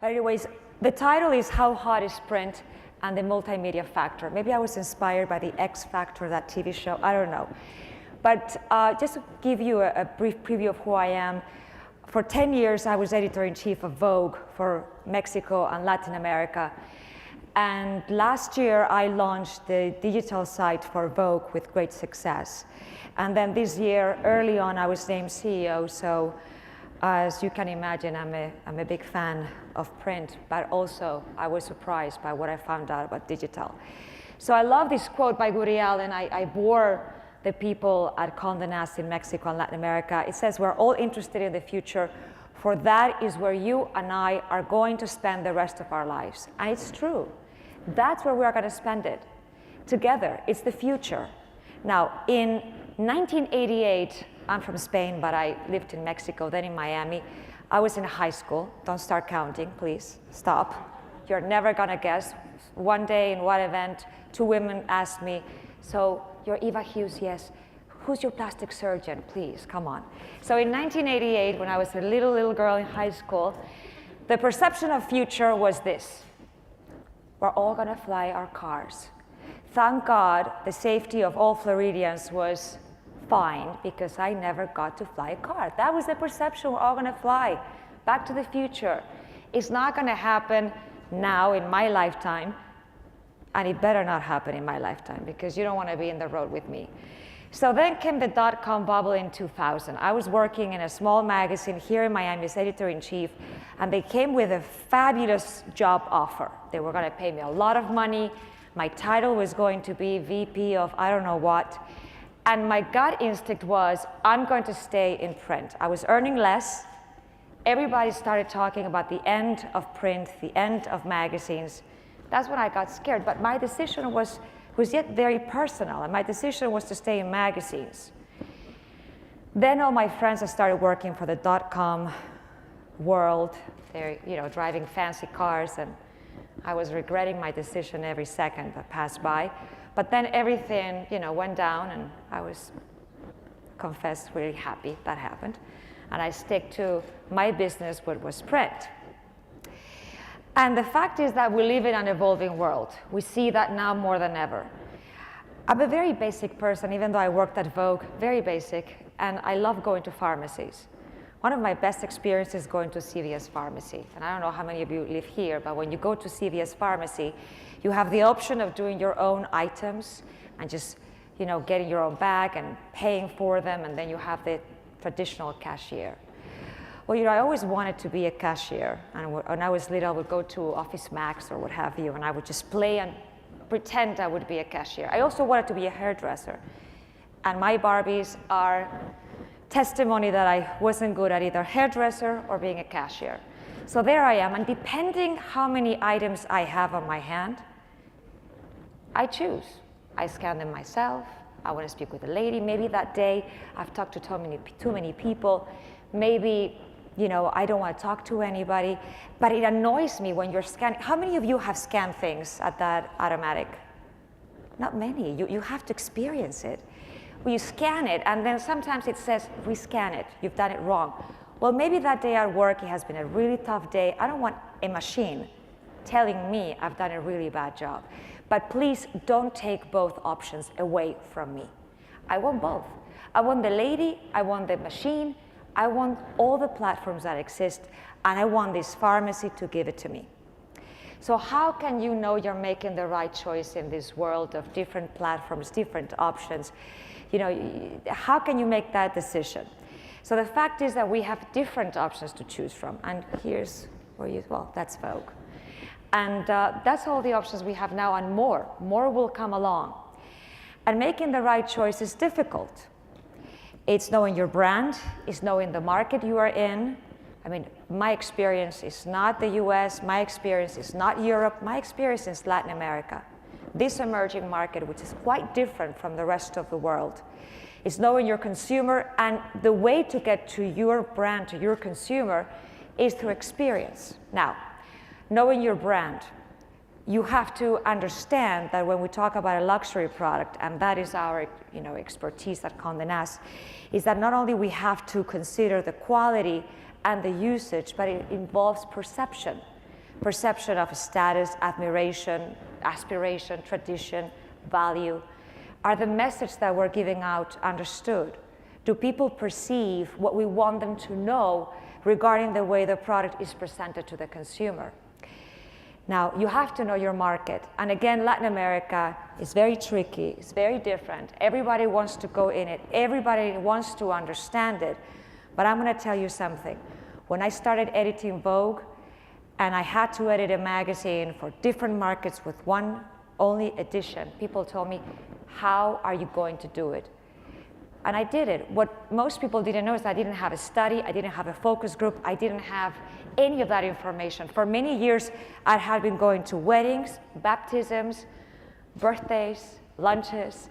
But anyways, the title is How Hot is Print and the Multimedia Factor. Maybe I was inspired by the X Factor, that TV show, I don't know. But just to give you a brief preview of who I am, for 10 years I was editor-in-chief of Vogue for Mexico and Latin America. And last year I launched the digital site for Vogue with great success. And then this year, early on, I was named CEO, so as you can imagine, I'm a big fan of print, but also I was surprised by what I found out about digital. So I love this quote by Guriel, and I bore the people at Condé Nast in Mexico and Latin America. It says, we're all interested in the future, for that is where you and I are going to spend the rest of our lives. And it's true. That's where we are going to spend it, together. It's the future. Now, in 1988, I'm from Spain, but I lived in Mexico, then in Miami. I was in high school. Don't start counting, please. Stop. You're never going to guess. One day in one event, two women asked me, so you're Eva Hughes? Yes. Who's your plastic surgeon? Please, come on. So in 1988, when I was a little girl in high school, the perception of future was this. We're all going to fly our cars. Thank God the safety of all Floridians was fine because I never got to fly a car. That was the perception. We're all going to fly. Back to the future. It's not going to happen now in my lifetime, and it better not happen in my lifetime because you don't want to be in the road with me. So then came the dot-com bubble in 2000. I was working in a small magazine here in Miami as editor-in-chief, and they came with a fabulous job offer. They were going to pay me a lot of money. My title was going to be VP of I don't know what. And my gut instinct was, I'm going to stay in print. I was earning less. Everybody started talking about the end of print, the end of magazines. That's when I got scared. But my decision was yet very personal, and my decision was to stay in magazines. Then all my friends started working for the dot-com world. They're driving fancy cars, and I was regretting my decision every second that passed by. But then everything went down, and I was, confessed, really happy that happened. And I stick to my business, which was print. And the fact is that we live in an evolving world. We see that now more than ever. I'm a very basic person, even though I worked at Vogue, very basic, and I love going to pharmacies. One of my best experiences is going to CVS Pharmacy. And I don't know how many of you live here, but when you go to CVS Pharmacy, you have the option of doing your own items and just getting your own bag and paying for them, and then you have the traditional cashier. Well, I always wanted to be a cashier, and when I was little, I would go to Office Max or what have you, and I would just play and pretend I would be a cashier. I also wanted to be a hairdresser, and my Barbies are testimony that I wasn't good at either hairdresser or being a cashier. So there I am, and depending how many items I have on my hand, I choose. I scan them myself. I want to speak with a lady. Maybe that day I've talked to too many people. Maybe I don't want to talk to anybody, but it annoys me when you're scanning. How many of you have scanned things at that automatic? Not many. You have to experience it. Well, you scan it, and then sometimes it says, rescan it. You've done it wrong. Well, maybe that day at work, it has been a really tough day. I don't want a machine telling me I've done a really bad job. But please don't take both options away from me. I want both. I want the lady, I want the machine, I want all the platforms that exist, and I want this pharmacy to give it to me. So how can you know you're making the right choice in this world of different platforms, different options? How can you make that decision? So the fact is that we have different options to choose from, and here's where that's Vogue. And that's all the options we have now, and more will come along. And making the right choice is difficult. It's knowing your brand, it's knowing the market you are in. I mean, my experience is not the US, my experience is not Europe, my experience is Latin America. This emerging market, which is quite different from the rest of the world. It's knowing your consumer, and the way to get to your brand, to your consumer, is through experience. Now, knowing your brand, you have to understand that when we talk about a luxury product, and that is our expertise at Condé Nast, is that not only we have to consider the quality and the usage, but it involves perception. perception of status, admiration, aspiration, tradition, value? Are the message that we're giving out understood? Do people perceive what we want them to know regarding the way the product is presented to the consumer? Now, you have to know your market. And again, Latin America is very tricky, it's very different. Everybody wants to go in it, everybody wants to understand it. But I'm gonna tell you something. When I started editing Vogue, and I had to edit a magazine for different markets with one only edition, people told me, how are you going to do it? And I did it. What most people didn't know is I didn't have a study, I didn't have a focus group, I didn't have any of that information. For many years, I had been going to weddings, baptisms, birthdays, lunches.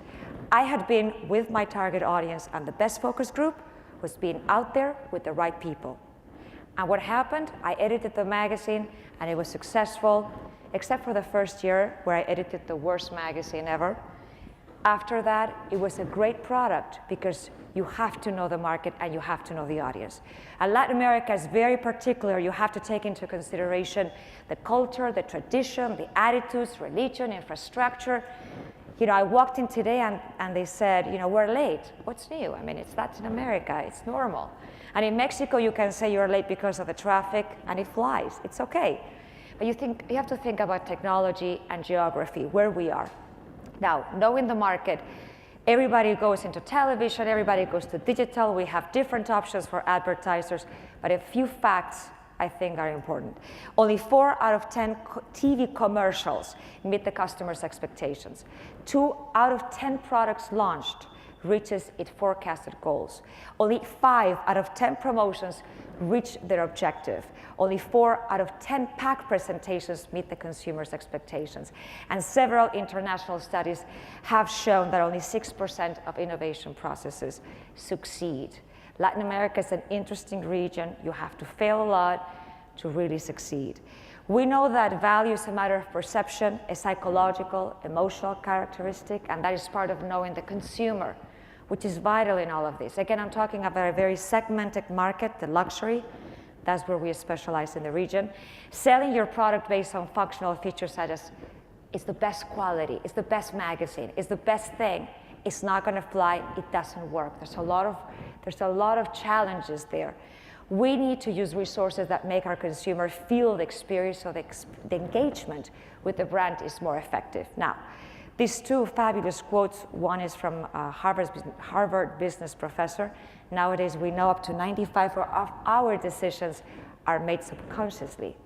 I had been with my target audience, and the best focus group was being out there with the right people. And what happened? I edited the magazine, and it was successful, except for the first year where I edited the worst magazine ever. After that, it was a great product because you have to know the market and you have to know the audience. And Latin America is very particular. You have to take into consideration the culture, the tradition, the attitudes, religion, infrastructure. You know, I walked in today and they said, you know, we're late. What's new? I mean, it's Latin America, it's normal. And in Mexico, you can say you're late because of the traffic and it flies, it's okay. But you have to think about technology and geography, where we are. Now, knowing the market, everybody goes into television, everybody goes to digital, we have different options for advertisers, but a few facts I think are important. Only 4 out of 10 TV commercials meet the customer's expectations. 2 out of 10 products launched reaches its forecasted goals. Only 5 out of 10 promotions reach their objective. Only 4 out of 10 pack presentations meet the consumer's expectations. And several international studies have shown that only 6% of innovation processes succeed. Latin America is an interesting region. You have to fail a lot to really succeed. We know that value is a matter of perception, a psychological, emotional characteristic, and that is part of knowing the consumer, which is vital in all of this. Again, I'm talking about a very segmented market, the luxury. That's where we specialize in the region. Selling your product based on functional features such as it's the best quality, it's the best magazine, it's the best thing, it's not gonna fly, it doesn't work. There's a lot of challenges there. We need to use resources that make our consumer feel the experience, so the engagement with the brand is more effective. Now, these 2 fabulous quotes, one is from Harvard business professor. Nowadays, we know up to 95% of our decisions are made subconsciously.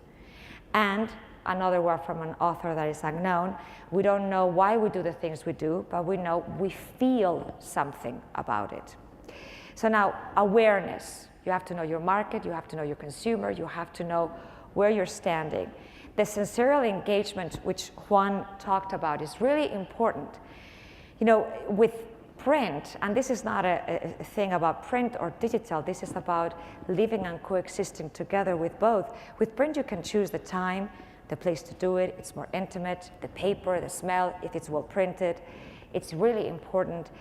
And another one from an author that is unknown. We don't know why we do the things we do, but we know we feel something about it. So now, awareness. You have to know your market, you have to know your consumer, you have to know where you're standing. The sensorial engagement, which Juan talked about, is really important. You know, with print, and this is not a thing about print or digital, this is about living and coexisting together with both. With print, you can choose the time, the place to do it, it's more intimate, the paper, the smell, if it's well printed. It's really important.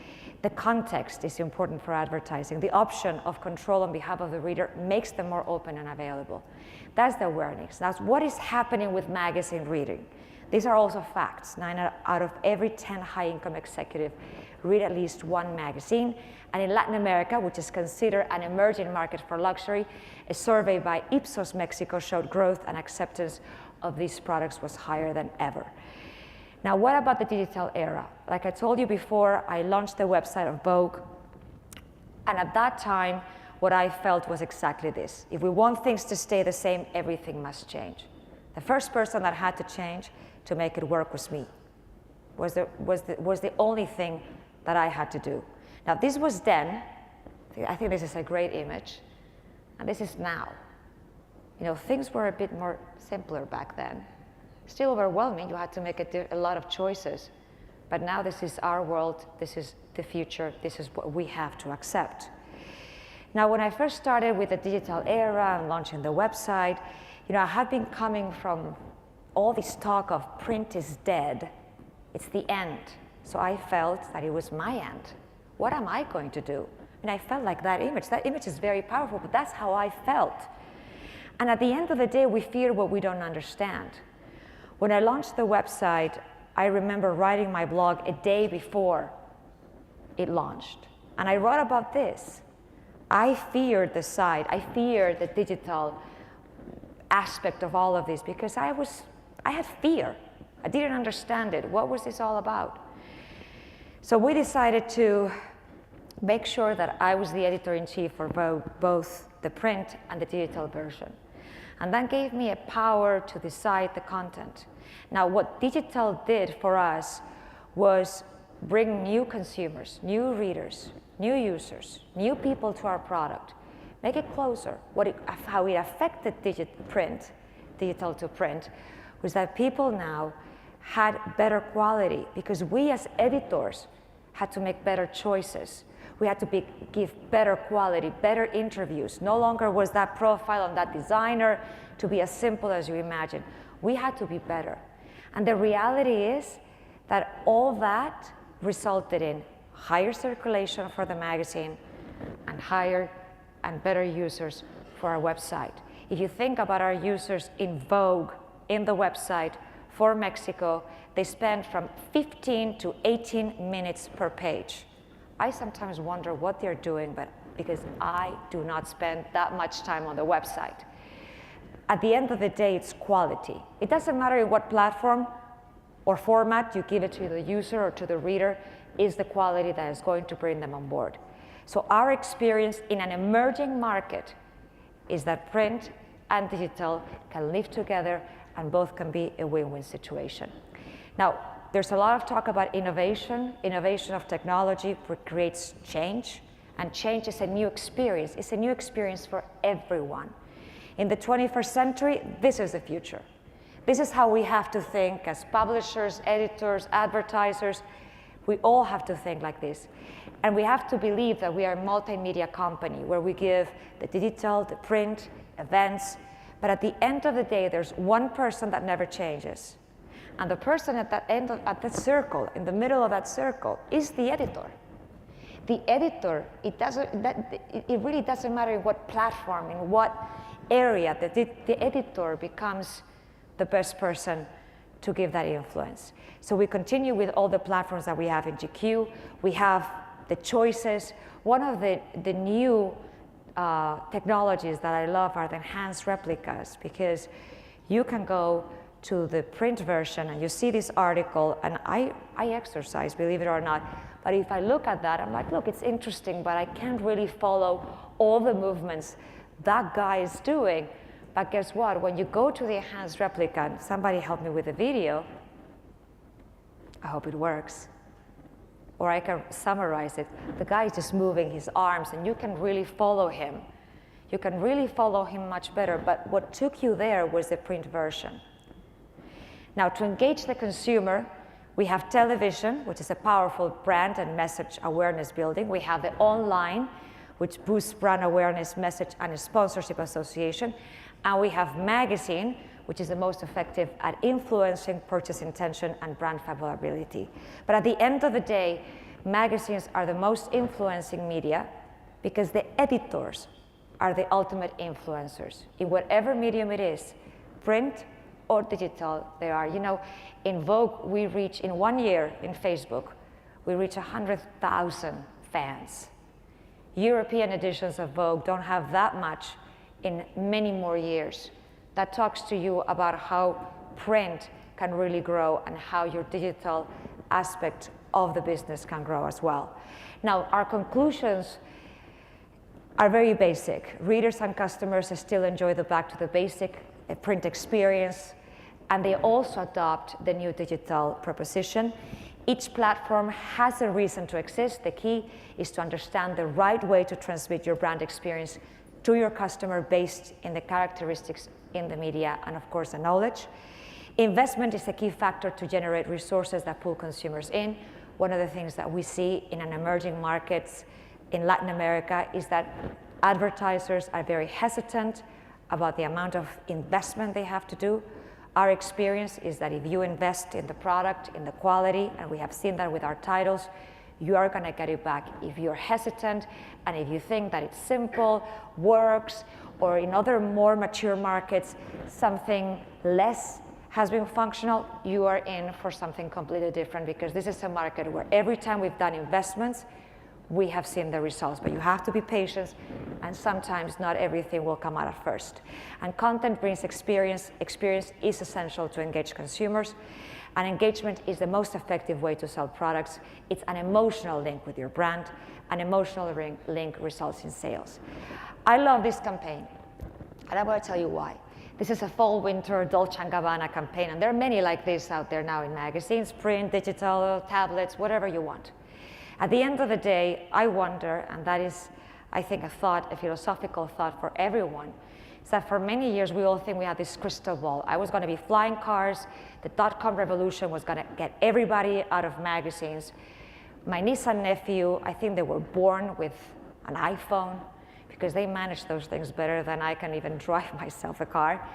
The context is important for advertising. The option of control on behalf of the reader makes them more open and available. That's the awareness. That's what is happening with magazine reading. These are also facts. 9 out of every 10 high-income executives read at least one magazine. And in Latin America, which is considered an emerging market for luxury, a survey by Ipsos Mexico showed growth and acceptance of these products was higher than ever. Now, what about the digital era? Like I told you before, I launched the website of Vogue. And at that time, what I felt was exactly this. If we want things to stay the same, everything must change. The first person that had to change to make it work was me. Was the only thing that I had to do. Now, this was then. I think this is a great image. And this is now. You know, things were a bit more simpler back then. Still overwhelming, you had to make a lot of choices. But now this is our world, this is the future, this is what we have to accept. Now, when I first started with the digital era and launching the website, you know, I had been coming from all this talk of print is dead, it's the end. So I felt that it was my end. What am I going to do? And I felt like that image. That image is very powerful, but that's how I felt. And at the end of the day, we fear what we don't understand. When I launched the website, I remember writing my blog a day before it launched. And I wrote about this. I feared the site. I feared the digital aspect of all of this because I had fear. I didn't understand it. What was this all about? So we decided to make sure that I was the editor-in-chief for both the print and the digital version. And that gave me a power to decide the content. Now, what digital did for us was bring new consumers, new readers, new users, new people to our product, make it closer. How it affected digital to print, was that people now had better quality because we as editors had to make better choices. We had to give better quality, better interviews. No longer was that profile on that designer to be as simple as you imagine. We had to be better. And the reality is that all that resulted in higher circulation for the magazine and higher and better users for our website. If you think about our users in Vogue, in the website for Mexico, they spend from 15 to 18 minutes per page. I sometimes wonder what they're doing, but because I do not spend that much time on the website. At the end of the day, it's quality. It doesn't matter in what platform or format you give it to the user or to the reader, is the quality that is going to bring them on board. So our experience in an emerging market is that print and digital can live together and both can be a win-win situation. Now, there's a lot of talk about innovation. Innovation of technology creates change, and change is a new experience. It's a new experience for everyone. In the 21st century, this is the future. This is how we have to think as publishers, editors, advertisers. We all have to think like this. And we have to believe that we are a multimedia company where we give the digital, the print, events, but at the end of the day, there's one person that never changes. And the person at that end at that circle, in the middle of that circle, is the editor. The editor, it really doesn't matter in what platform, in what area, the editor becomes the best person to give that influence. So we continue with all the platforms that we have in GQ. We have the choices. One of the new technologies that I love are the enhanced replicas, because you can go to the print version and you see this article, and I exercise, believe it or not, but if I look at that, I'm like, look, it's interesting, but I can't really follow all the movements that guy is doing. But guess what? When you go to the enhanced replica, and somebody help me with the video, I hope it works, or I can summarize it. The guy is just moving his arms, and you can really follow him. You can really follow him much better, but what took you there was the print version. Now, to engage the consumer, we have television, which is a powerful brand and message awareness building. We have the online, which boosts brand awareness, message, and sponsorship association. And we have magazine, which is the most effective at influencing purchase intention and brand favorability. But at the end of the day, magazines are the most influencing media because the editors are the ultimate influencers in whatever medium it is, print or digital they are. You know, in Vogue, we reach, in 1 year in Facebook, we reach 100,000 fans. European editions of Vogue don't have that much in many more years. That talks to you about how print can really grow and how your digital aspect of the business can grow as well. Now, our conclusions are very basic. Readers and customers still enjoy the back to the basic print experience, and they also adopt the new digital proposition. Each platform has a reason to exist. The key is to understand the right way to transmit your brand experience to your customer based in the characteristics in the media and, of course, the knowledge. Investment is a key factor to generate resources that pull consumers in. One of the things that we see in an emerging markets in Latin America is that advertisers are very hesitant about the amount of investment they have to do. Our experience is that if you invest in the product, in the quality, and we have seen that with our titles, you are going to get it back. If you're hesitant and if you think that it's simple, works, or in other more mature markets, something less has been functional, you are in for something completely different, because this is a market where every time we've done investments, we have seen the results. But you have to be patient, and sometimes not everything will come out at first. And content brings experience. Experience is essential to engage consumers, and engagement is the most effective way to sell products. It's an emotional link with your brand. An emotional link results in sales. I love this campaign, and I'm going to tell you why. This is a fall-winter Dolce & Gabbana campaign, and there are many like this out there now in magazines, print, digital, tablets, whatever you want. At the end of the day, I wonder, and that is, I think, a philosophical thought for everyone, is that for many years we all think we had this crystal ball. I was going to be flying cars, the dot-com revolution was going to get everybody out of magazines. My niece and nephew, I think they were born with an iPhone, because they manage those things better than I can even drive myself a car.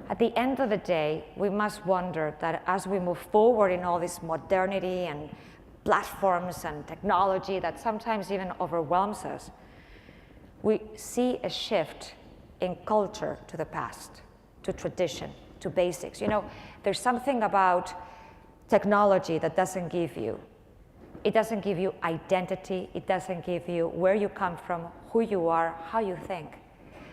At the end of the day, we must wonder that as we move forward in all this modernity and platforms and technology that sometimes even overwhelms us, we see a shift in culture to the past, to tradition, to basics. You know, there's something about technology that doesn't give you. It doesn't give you identity. It doesn't give you where you come from, who you are, how you think.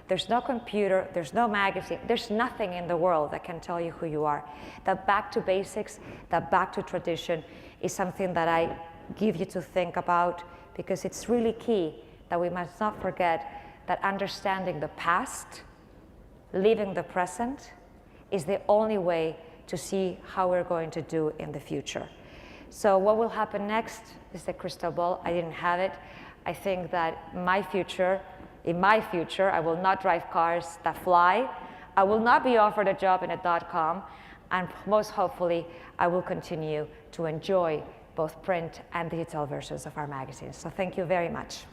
There's no computer, there's no magazine, there's nothing in the world that can tell you who you are. That back to basics, that back to tradition is something that I give you to think about, because it's really key that we must not forget that understanding the past, living the present, is the only way to see how we're going to do in the future. So what will happen next is the crystal ball. I didn't have it. I think that in my future, I will not drive cars that fly. I will not be offered a job in a dot-com, and most hopefully, I will continue to enjoy both print and digital versions of our magazines. So thank you very much.